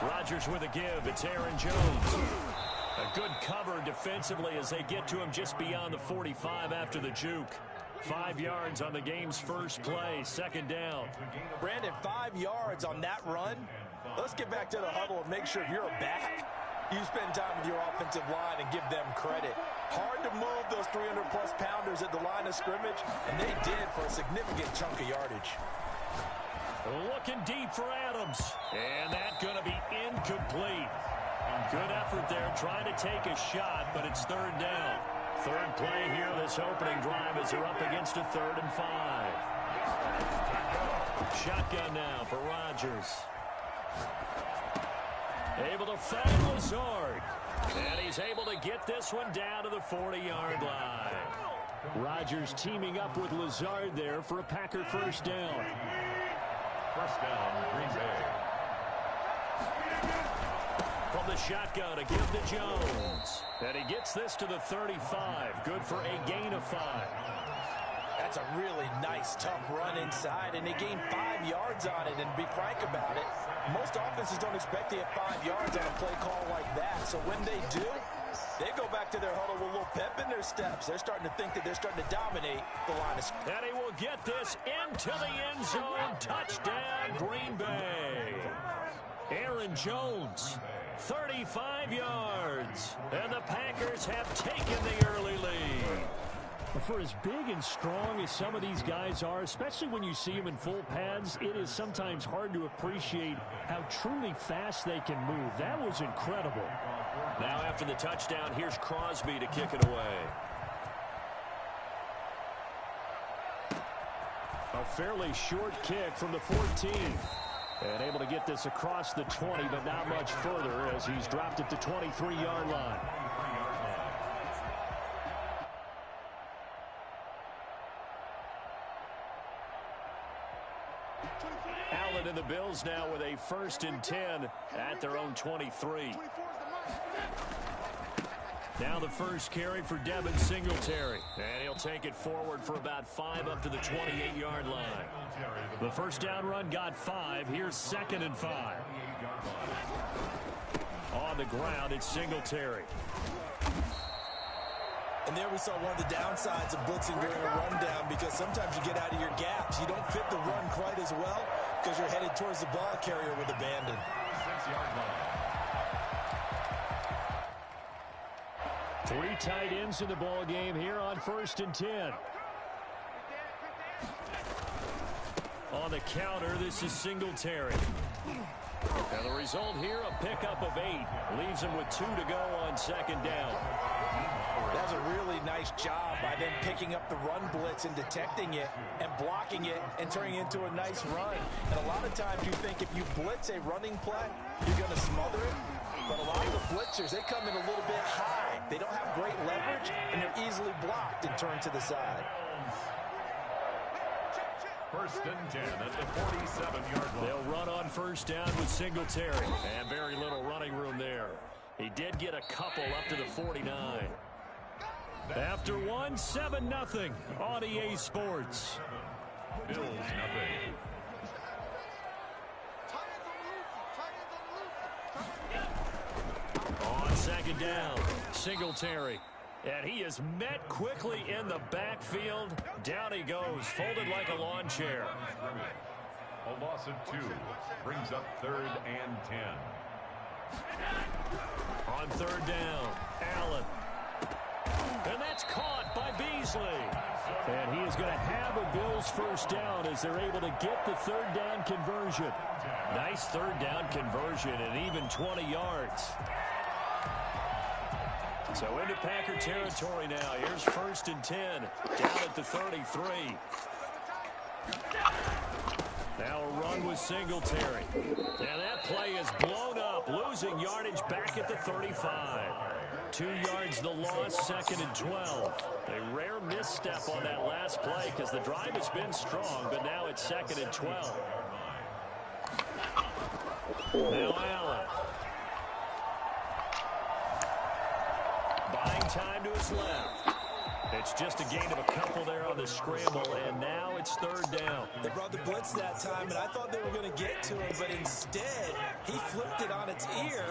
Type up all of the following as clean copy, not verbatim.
Rodgers with a give. It's Aaron Jones. A good cover defensively as they get to him just beyond the 45 after the juke. 5 yards on the game's first play, second down. Brandon, 5 yards on that run. Let's get back to the huddle and make sure if you're a back, you spend time with your offensive line and give them credit. Hard to move those 300-plus pounders at the line of scrimmage, and they did for a significant chunk of yardage. Looking deep for Adams, and that's going to be incomplete. Good effort there, trying to take a shot, but it's third down. Third play here, this opening drive as they're up against a 3rd and 5. Shotgun now for Rodgers. Able to find Lazard. And he's able to get this one down to the 40-yard line. Rodgers teaming up with Lazard there for a Packer first down. First down, Green Bay. From the shotgun, a give to Jones. And he gets this to the 35. Good for a gain of 5. That's a really nice, tough run inside, and they gained 5 yards on it. And to be frank about it, most offenses don't expect to get 5 yards on a play call like that. So when they do, they go back to their huddle with a little pep in their steps. They're starting to think that they're starting to dominate the line of scrimmage. And he will get this into the end zone. Touchdown, Green Bay. Aaron Jones, 35 yards. And the Packers have taken the early lead. For as big and strong as some of these guys are, especially when you see them in full pads, it is sometimes hard to appreciate how truly fast they can move. That was incredible. Now after the touchdown, here's Crosby to kick it away. A fairly short kick from the 14. And able to get this across the 20, but not much further as he's dropped at the 23-yard line. Allen and the Bills now with a 1st and 10 at their own 23. Now the first carry for Devin Singletary. And he'll take it forward for about 5 up to the 28-yard line. The first down run got 5. Here's 2nd and 5. On the ground, it's Singletary. And there we saw one of the downsides of blitzing during a rundown, because sometimes you get out of your gaps. You don't fit the run quite as well because you're headed towards the ball carrier with abandon. 6-yard line. 3 tight ends in the ball game here on 1st and 10. On the counter, this is Singletary. And the result here, a pickup of 8. Leaves him with 2 to go on 2nd down. That was a really nice job by them picking up the run blitz and detecting it and blocking it and turning it into a nice run. And a lot of times you think if you blitz a running play, you're going to smother it. But a lot of the blitzers, they come in a little bit high. They don't have great leverage, and they're easily blocked and turned to the side. 1st and 10 at the 47-yard line. They'll run on 1st down with Singletary. And very little running room there. He did get a couple up to the 49. After 1, 7-0 on EA Sports. Bills nothing. On 2nd down, Singletary. And he is met quickly in the backfield. Down he goes, folded like a lawn chair. A loss of 2 brings up 3rd and 10. On 3rd down, Allen. And that's caught by Beasley. And he is going to have a Bills first down as they're able to get the 3rd down conversion. Nice 3rd down conversion and even 20 yards. So into Packer territory now. Here's 1st and 10 down at the 33. Now a run with Singletary. And that play is blown up, losing yardage back at the 35. 2 yards the loss, 2nd and 12. A rare misstep on that last play because the drive has been strong, but now it's 2nd and 12. Now Allen. Buying time to his left. It's just a gain of a couple there on the scramble, and now it's third down. They brought the blitz that time, and I thought they were going to get to him, but instead, he flipped it on its ear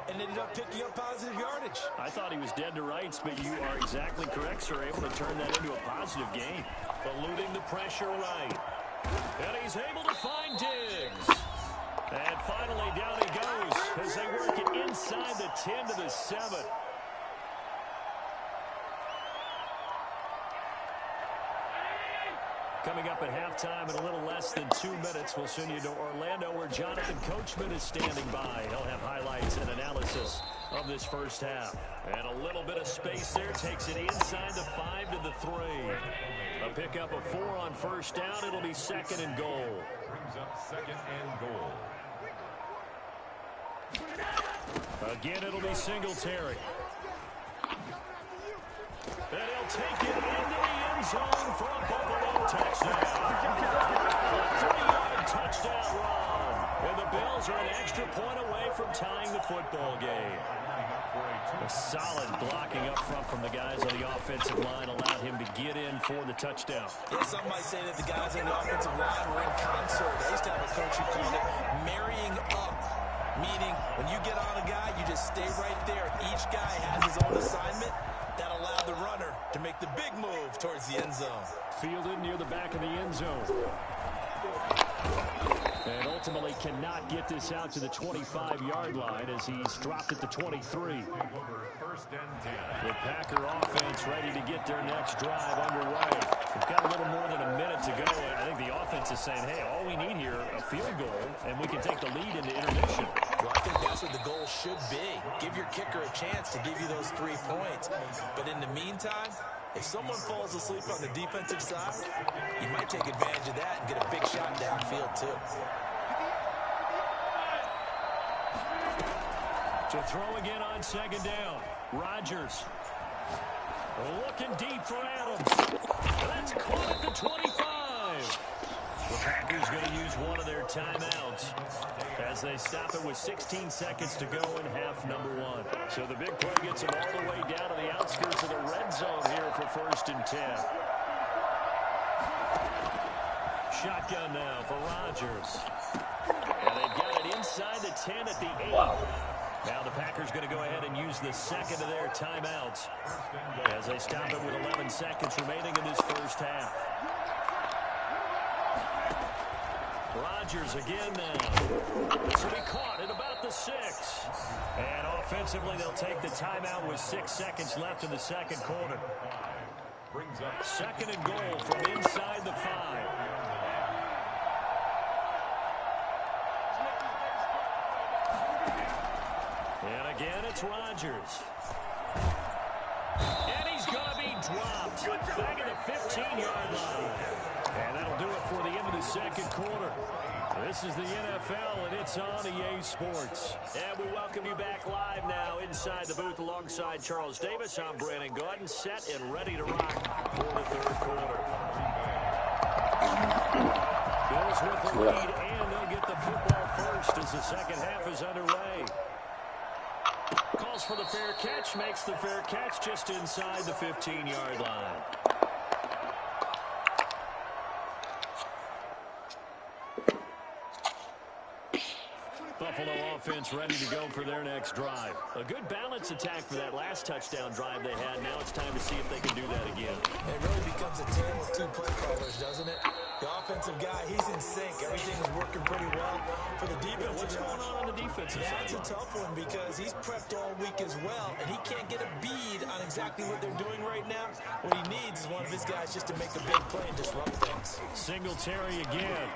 and ended up picking up positive yardage. I thought he was dead to rights, but you are exactly correct, sir. Able to turn that into a positive gain. Eluding the pressure right. And he's able to find Diggs. And finally, down he goes as they work it inside the 10 to the 7. Coming up at halftime in a little less than 2 minutes, we'll send you to Orlando where Jonathan Coachman is standing by. He'll have highlights and analysis of this first half. And a little bit of space there takes it inside the 5 to the 3. A pickup of 4 on first down. It'll be second and goal. Brings up second and goal. Again, it'll be Singletary. And he'll take it into the end zone for a Buffalo touchdown. A 3-yard touchdown run. And the Bills are an extra point away from tying the football game. A solid blocking up front from the guys on the offensive line allowed him to get in for the touchdown. Yeah, some might say that the guys on the offensive line were in concert. I used to have a coach who called it marrying up, meaning when you get on a guy, you just stay right there. Each guy has his own assignment. That allowed the runner to make the big move towards the end zone. Fielded near the back of the end zone. And ultimately cannot get this out to the 25-yard line as he's dropped at the 23. The Packer offense ready to get their next drive underway. We've got a little more than a minute to go. I think the offense is saying, hey, all we need here, a field goal, and we can take the lead into intermission. Well, I think that's what the goal should be. Give your kicker a chance to give you those 3 points. But in the meantime, if someone falls asleep on the defensive side, you might take advantage of that and get a big shot downfield too. To throw again on second down. Rodgers looking deep for Adams. That's caught at the 25. The Packers going to use one of their timeouts as they stop it with 16 seconds to go in half number 1. So the big play gets them all the way down to the outskirts of the red zone here for first and 10. Shotgun now for Rodgers. And they've got it inside the 10 at the 8. Wow. Now the Packers going to go ahead and use the second of their timeouts as they stop it with 11 seconds remaining in this first half. Rodgers again now. This will be caught at about the 6. And offensively, they'll take the timeout with 6 seconds left in the second quarter. Second and goal from inside the 5. And again, it's Rodgers. And he's going to be dropped back at the 15-yard line. And that'll do it for the end of the second quarter. This is the NFL, and it's on EA Sports. And we welcome you back live now inside the booth alongside Charles Davis. I'm Brandon Gordon, set and ready to rock for the third quarter. Bills with the lead, and they'll get the football first as the second half is underway. Calls for the fair catch, makes the fair catch just inside the 15-yard line. Buffalo offense ready to go for their next drive. A good balance attack for that last touchdown drive they had. Now it's time to see if they can do that again. It really becomes a tale of 2 play callers, doesn't it? The offensive guy, he's in sync. Everything is working pretty well. For the defense, what's going on the defensive side? That's a tough one because he's prepped all week as well, and he can't get a bead on exactly what they're doing right now. What he needs is one of his guys just to make a big play and disrupt things. Singletary again.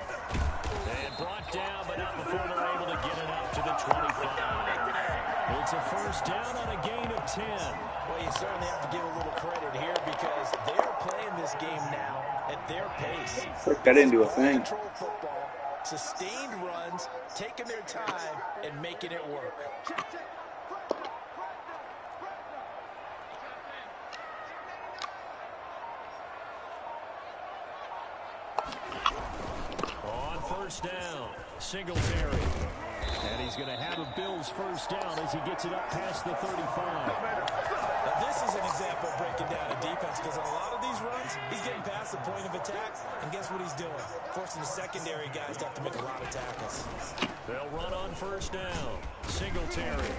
And brought down, but not before they're able to get it up to the 25. It's a first down on a gain of 10. Well, you certainly have to give a little credit here because they're playing this game now at their pace. Got into a thing. Control football, sustained runs, taking their time, and making it work. On first down, Singletary. And he's going to have a Bills first down as he gets it up past the 35. Now, this is an example of breaking down a defense because on a lot of these runs, he's getting past the point of attack, and guess what he's doing? Forcing the secondary guys to have to make a lot of tackles. They'll run on first down. Singletary.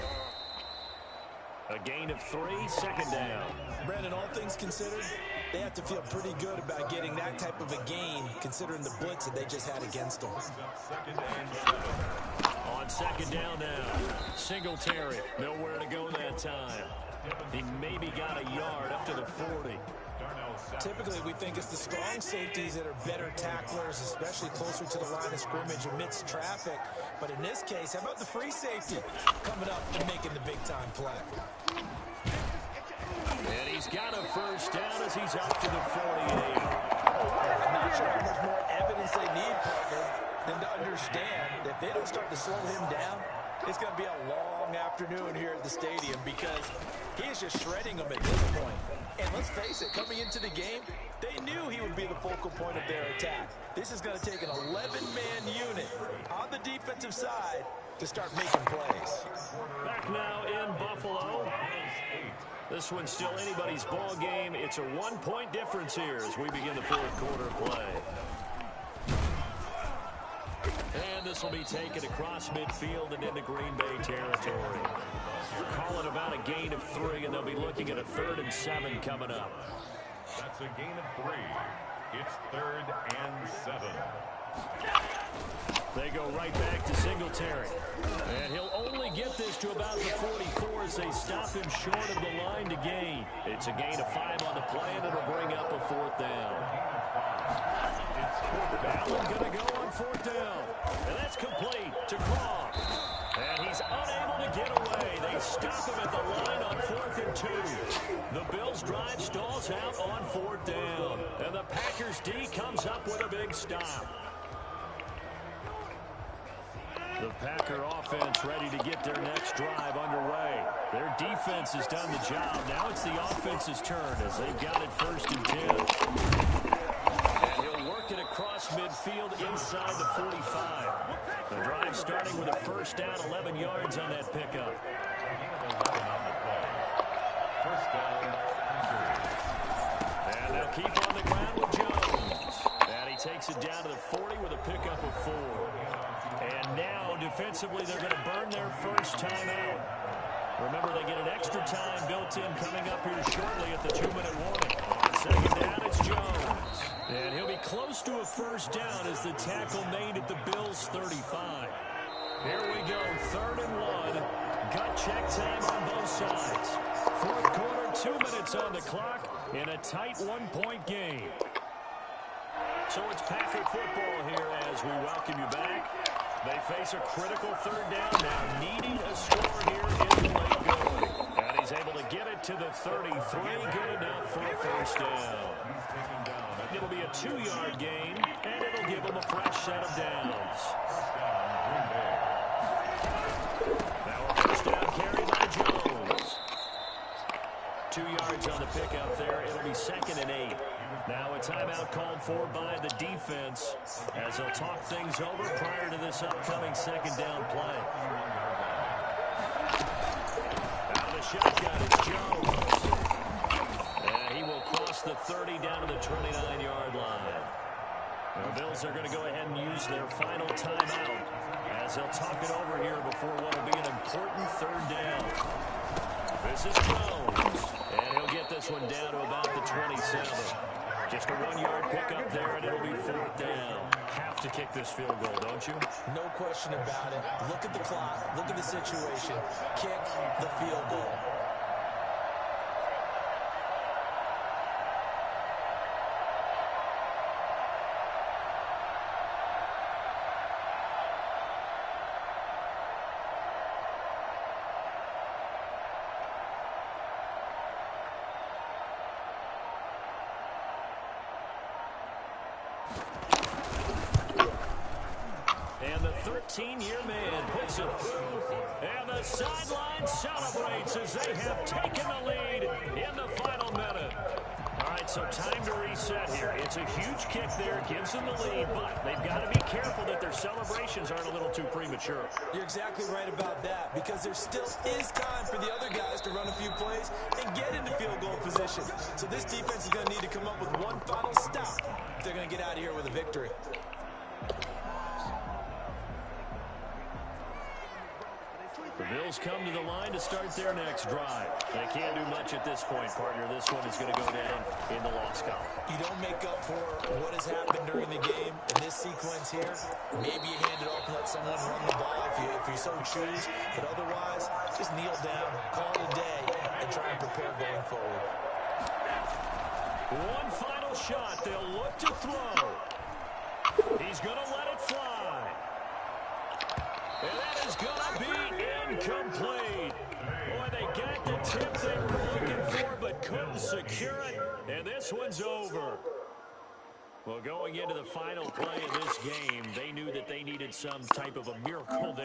A gain of 3, second down. Brandon, all things considered, they have to feel pretty good about getting that type of a gain considering the blitz that they just had against them. On second down now, Singletary. Nowhere to go that time. He maybe got a yard up to the 40. Typically, we think it's the strong safeties that are better tacklers, especially closer to the line of scrimmage amidst traffic. But in this case, how about the free safety coming up and making the big-time play? And he's got a first down as he's up to the 48. I'm not sure how much more evidence they need, partner, than to understand that if they don't start to slow him down, it's going to be a long afternoon here at the stadium because he is just shredding them at this point. And let's face it, coming into the game, they knew he would be the focal point of their attack. This is going to take an 11-man unit on the defensive side to start making plays. Back now in Buffalo. This one's still anybody's ball game. It's a 1-point difference here as we begin the fourth quarter play. And this will be taken across midfield and into Green Bay territory. Call it about a gain of 3, and they'll be looking at a 3rd and 7 coming up. That's a gain of 3. It's 3rd and 7. They go right back to Singletary. And he'll only get this to about the 44 as they stop him short of the line to gain. It's a gain of 5 on the play, and it'll bring up a 4th down. Allen going to go on 4th down. And that's complete to Croft. And he's unable to get away. They stop him at the line on 4th and 2. The Bills' drive stalls out on 4th down. And the Packers' D comes up with a big stop. The Packer offense ready to get their next drive underway. Their defense has done the job. Now it's the offense's turn as they've got it 1st and 10. And he'll work it across midfield inside the 45. The drive starting with a first down, 11 yards on that pickup. First down. And they'll keep on the ground with Jones. And he takes it down to the 40 with a pickup of 4. And now, defensively, they're going to burn their first time out. Remember, they get an extra time built in coming up here shortly at the 2-minute warning. Second down, it's Jones. And he'll be close to a first down as the tackle made at the Bills' 35. Here we go, 3rd and 1. Gut check time on both sides. Fourth quarter, 2 minutes on the clock in a tight 1-point game. So it's Packer football here as we welcome you back. They face a critical 3rd down now, needing a score here in the late going. And he's able to get it to the 33, good enough for a first down. It'll be a 2-yard gain, and it'll give them a fresh set of downs. Now a first down carry by Jones. 2 yards on the pickup there. It'll be 2nd and 8. Now a timeout called for by the defense as they'll talk things over prior to this upcoming 2nd down play. Out of the shotgun is Jones. And he will cross the 30 down to the 29-yard line. The Bills are going to go ahead and use their final timeout as they'll talk it over here before what will be an important 3rd down. This is Jones, and he'll get this one down to about the 27. Just a 1-yard pickup there, and it'll be 4th down. Have to kick this field goal, don't you? No question about it. Look at the clock. Look at the situation. Kick the field goal. And the 13-year man puts it through. And the sideline celebrates as they have taken the lead in the final minute. All right, so time to reset here. It's a huge kick there, gives them the lead, but they've got to be careful that they're celebrations aren't a little too premature. You're exactly right about that, because there still is time for the other guys to run a few plays and get into field goal position. So this defense is going to need to come up with one final stop if they're going to get out of here with a victory. The Bills come to the line to start their next drive. They can't do much at this point, partner. This one is going to go down in the loss column. You don't make up for what has happened during the game in this sequence here. Maybe you hand it off and let someone run the ball if you so choose. But otherwise, just kneel down, call it a day, and try and prepare going forward. One final shot. They'll look to throw. He's going to let it fly. And that is going to be incomplete. Boy, they got the tip they were looking for, but couldn't secure it. And this one's over. Well, going into the final play of this game, they knew that they needed some type of a miracle there.